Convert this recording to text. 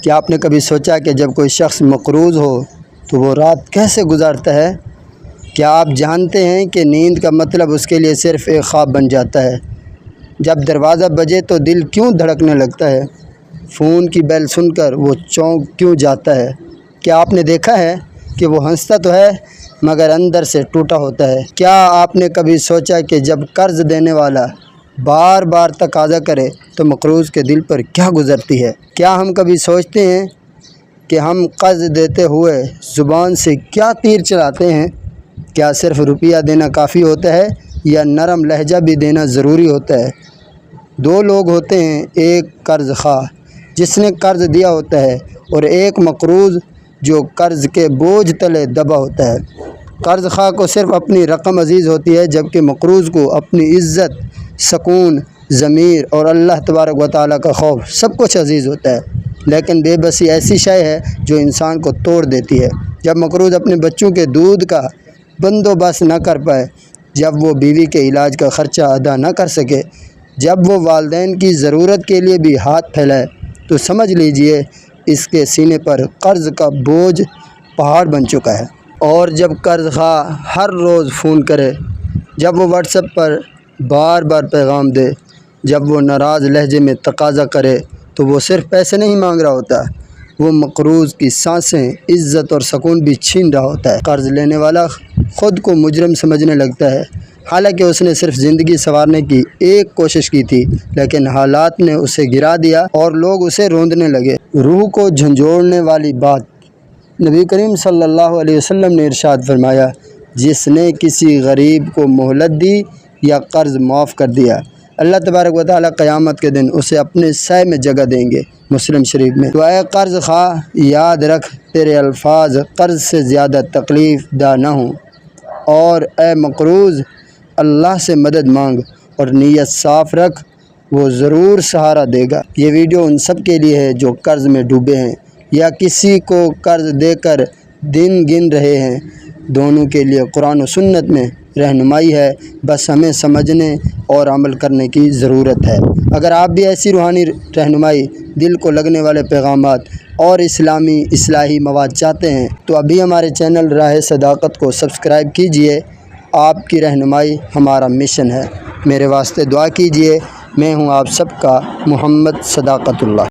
کیا آپ نے کبھی سوچا کہ جب کوئی شخص مقروض ہو تو وہ رات کیسے گزارتا ہے؟ کیا آپ جانتے ہیں کہ نیند کا مطلب اس کے لیے صرف ایک خواب بن جاتا ہے؟ جب دروازہ بجے تو دل کیوں دھڑکنے لگتا ہے؟ فون کی بیل سن کر وہ چونک کیوں جاتا ہے؟ کیا آپ نے دیکھا ہے کہ وہ ہنستا تو ہے مگر اندر سے ٹوٹا ہوتا ہے؟ کیا آپ نے کبھی سوچا کہ جب قرض دینے والا بار بار تقاضا کرے تو مقروض کے دل پر کیا گزرتی ہے؟ کیا ہم کبھی سوچتے ہیں کہ ہم قرض دیتے ہوئے زبان سے کیا تیر چلاتے ہیں؟ کیا صرف روپیہ دینا کافی ہوتا ہے یا نرم لہجہ بھی دینا ضروری ہوتا ہے؟ دو لوگ ہوتے ہیں، ایک قرض خواہ جس نے قرض دیا ہوتا ہے اور ایک مقروض جو قرض کے بوجھ تلے دبا ہوتا ہے۔ قرض خواہ کو صرف اپنی رقم عزیز ہوتی ہے جبکہ مقروض کو اپنی عزت، سکون، ضمیر اور اللہ تبارک و تعالیٰ کا خوف سب کچھ عزیز ہوتا ہے۔ لیکن بے بسی ایسی شے ہے جو انسان کو توڑ دیتی ہے۔ جب مقروض اپنے بچوں کے دودھ کا بندوبست نہ کر پائے، جب وہ بیوی کے علاج کا خرچہ ادا نہ کر سکے، جب وہ والدین کی ضرورت کے لیے بھی ہاتھ پھیلائے، تو سمجھ لیجئے اس کے سینے پر قرض کا بوجھ پہاڑ بن چکا ہے۔ اور جب قرض خواہ ہر روز فون کرے، جب وہ واٹس ایپ پر بار بار پیغام دے، جب وہ ناراض لہجے میں تقاضا کرے، تو وہ صرف پیسے نہیں مانگ رہا ہوتا، وہ مقروض کی سانسیں، عزت اور سکون بھی چھین رہا ہوتا ہے۔ قرض لینے والا خود کو مجرم سمجھنے لگتا ہے، حالانکہ اس نے صرف زندگی سنوارنے کی ایک کوشش کی تھی، لیکن حالات نے اسے گرا دیا اور لوگ اسے روندنے لگے۔ روح کو جھنجھوڑنے والی بات، نبی کریم صلی اللہ علیہ وسلم نے ارشاد فرمایا، جس نے کسی غریب کو مہلت دی یا قرض معاف کر دیا، اللہ تبارک و تعالیٰ قیامت کے دن اسے اپنے سائے میں جگہ دیں گے۔ مسلم شریف میں۔ تو اے قرض خواہ، یاد رکھ تیرے الفاظ قرض سے زیادہ تکلیف دہ نہ ہوں، اور اے مقروض، اللہ سے مدد مانگ اور نیت صاف رکھ، وہ ضرور سہارا دے گا۔ یہ ویڈیو ان سب کے لیے ہے جو قرض میں ڈوبے ہیں یا کسی کو قرض دے کر دن گن رہے ہیں۔ دونوں کے لیے قرآن و سنت میں رہنمائی ہے، بس ہمیں سمجھنے اور عمل کرنے کی ضرورت ہے۔ اگر آپ بھی ایسی روحانی رہنمائی، دل کو لگنے والے پیغامات اور اسلامی اصلاحی مواد چاہتے ہیں تو ابھی ہمارے چینل راہ صداقت کو سبسکرائب کیجئے۔ آپ کی رہنمائی ہمارا مشن ہے۔ میرے واسطے دعا کیجئے۔ میں ہوں آپ سب کا محمد صداقت اللہ۔